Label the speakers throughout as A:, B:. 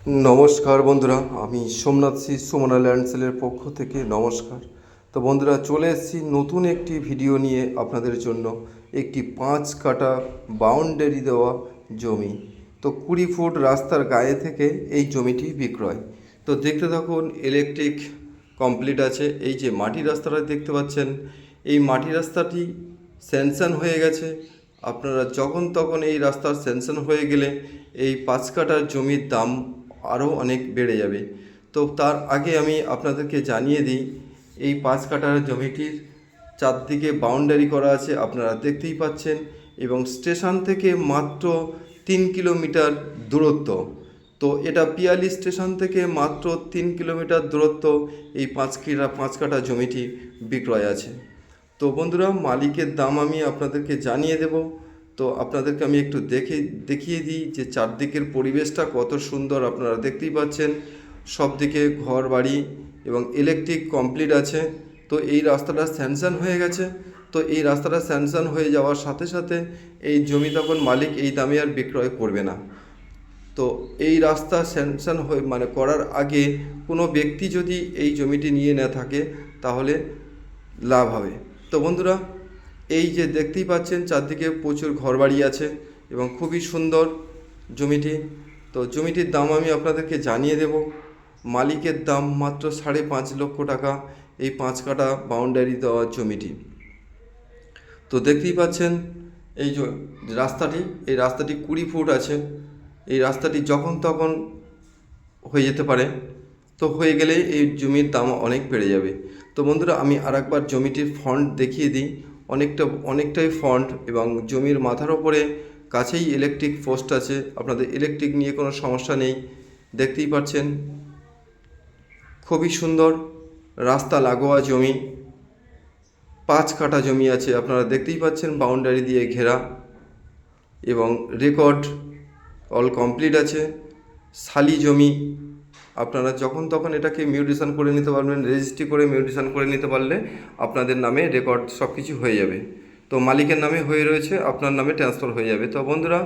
A: নমস্কার বন্ধুরা, আমি সোমনাথ শ্রী সুমনা ল্যান্ডসেলের পক্ষ থেকে নমস্কার। তো বন্ধুরা, চলে এসেছি নতুন একটি ভিডিও নিয়ে আপনাদের জন্য। একটি 5 কাঠা বাউন্ডারি দেওয়া জমি। তো 20 ফুট রাস্তার গায়ে থেকে এই জমিটি বিক্রয়। তো দেখতে থাকুন। ইলেকট্রিক কমপ্লিট আছে। এই যে মাটির রাস্তাটা দেখতে পাচ্ছেন, এই মাটি রাস্তাটি স্যাংশন হয়ে গেছে। আপনারা যখন তখন এই রাস্তার স্যাংশন হয়ে গেলে এই 5 কাঠার জমির দাম আরও অনেক বেড়ে যাবে। তো তার আগে আমি আপনাদেরকে জানিয়ে দিই, এই 5 কাঠার জমিটির চারদিকে বাউন্ডারি করা আছে, আপনারা দেখতেই পাচ্ছেন, এবং স্টেশন থেকে মাত্র 3 কিলোমিটার দূরত্ব। তো এটা পিয়ালি স্টেশন থেকে মাত্র 3 কিলোমিটার দূরত্ব এই 5 কাঠা জমিটি বিক্রয় আছে। তো বন্ধুরা, মালিকের দাম আমি আপনাদেরকে জানিয়ে দেব। তো আপনাদেরকে আমি একটু দেখিয়ে দিই যে চারদিকের পরিবেশটা কত সুন্দর। আপনারা দেখতেই পাচ্ছেন, সব দিকে ঘর বাড়ি এবং ইলেকট্রিক কমপ্লিট আছে। তো এই রাস্তাটা স্যাংশন হয়ে গেছে। তো এই রাস্তাটা স্যাংশন হয়ে যাওয়ার সাথে সাথে এই জমি তখন মালিক এই দামে আর বিক্রয় করবে না। তো এই রাস্তা স্যাংশন হয়ে করার আগে কোনো ব্যক্তি যদি এই জমিটি নিয়ে না থাকে তাহলে লাভ হবে। তো বন্ধুরা, এই যে দেখতেই পাচ্ছেন চারদিকে প্রচুর ঘরবাড়ি আছে এবং খুবই সুন্দর জমিটি। তো জমিটির দাম আমি আপনাদেরকে জানিয়ে দেব। মালিকের দাম মাত্র 5.5 লক্ষ টাকা এই 5 কাঠা বাউন্ডারি দেওয়া জমিটি। তো দেখতেই পাচ্ছেন এই যে রাস্তাটি, এই রাস্তাটি 20 ফুট আছে। এই রাস্তাটি যখন তখন হয়ে যেতে পারে। তো হয়ে গেলে এই জমির দাম অনেক বেড়ে যাবে। তো বন্ধুরা, আমি আরেকবার জমিটির ফ্রন্ট দেখিয়ে দিই। অনেকটাই ফ্রন্ট এবং জমির মাথার ওপরে কাছেই ইলেকট্রিক পোস্ট আছে। আপনাদের ইলেকট্রিক নিয়ে কোনো সমস্যা নেই। দেখতেই পাচ্ছেন খুবই সুন্দর রাস্তা লাগোয়া জমি। 5 কাঠা জমি আছে, আপনারা দেখতেই পাচ্ছেন, বাউন্ডারি দিয়ে ঘেরা এবং রেকর্ড অল কমপ্লিট আছে। শালি জমি, আপনারা যখন তখন এটাকে মিউটেশন করে নিতে পারবেন। রেজিস্ট্রি করে মিউটেশন করে নিতে পারলে আপনাদের নামে রেকর্ড সব কিছু হয়ে যাবে। তো মালিকের নামে হয়ে রয়েছে, আপনার নামে ট্রান্সফার হয়ে যাবে। তো বন্ধুরা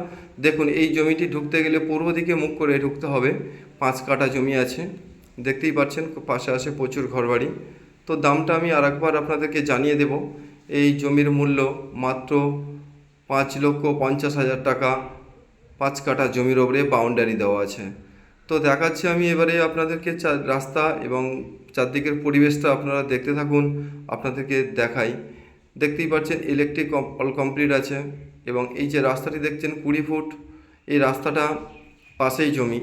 A: দেখুন, এই জমিটি ঢুকতে গেলে পূর্ব দিকে মুখ করে ঢুকতে হবে। 5 কাঠা জমি আছে, দেখতেই পাচ্ছেন, পাশে আছে প্রচুর ঘরবাড়ি। তো দামটা আমি আরেকবার আপনাদেরকে জানিয়ে দেব। এই জমির মূল্য মাত্র 5,50,000 টাকা। 5 কাঠা জমির ওপরে বাউন্ডারি দেওয়া আছে। তো দেখাচ্ছি আমি এবারে আপনাদেরকে রাস্তা এবং চারদিকের পরিবেশটা আপনারা দেখতে থাকুন। আপনাদেরকে দেখাই। দেখতেই পাচ্ছেন ইলেকট্রিক অল কমপ্লিট আছে এবং এই যে রাস্তাটি দেখছেন 20 ফুট, এই রাস্তাটা পাশেই জমি।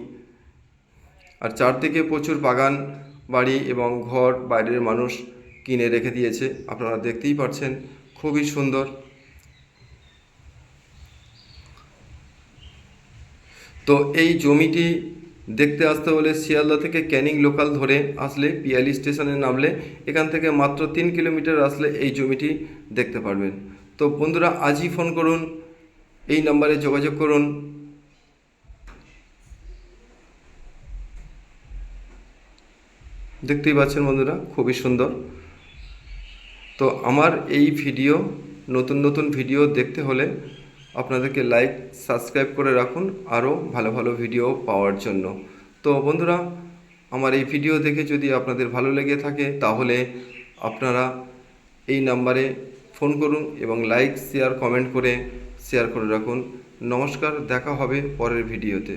A: আর চারদিকে প্রচুর বাগান বাড়ি এবং ঘর বাইরের মানুষ কিনে রেখে দিয়েছে, আপনারা দেখতেই পাচ্ছেন, খুবই সুন্দর। তো এই জমিটি দেখতে আসতে হলে শিয়ালদা থেকে ক্যানিং লোকাল ধরে আসলে পিয়ালি স্টেশনে নামলে এখান থেকে মাত্র 3 কিলোমিটার আসলে এই জমিটি দেখতে পারবেন। তো বন্ধুরা, আজই ফোন করুন, এই নাম্বারে যোগাযোগ করুন। দেখতেই পাচ্ছেন বন্ধুরা, খুবই সুন্দর। তো আমার এই ভিডিও, নতুন নতুন ভিডিও দেখতে হলে আপনাদেরকে লাইক সাবস্ক্রাইব করে রাখুন আরও ভালো ভালো ভিডিও পাওয়ার জন্য। তো বন্ধুরা, আমার এই ভিডিও দেখে যদি আপনাদের ভালো লেগে থাকে তাহলে আপনারা এই নাম্বারে ফোন করুন এবং লাইক শেয়ার কমেন্ট করে শেয়ার করে রাখুন। নমস্কার, দেখা হবে পরের ভিডিওতে।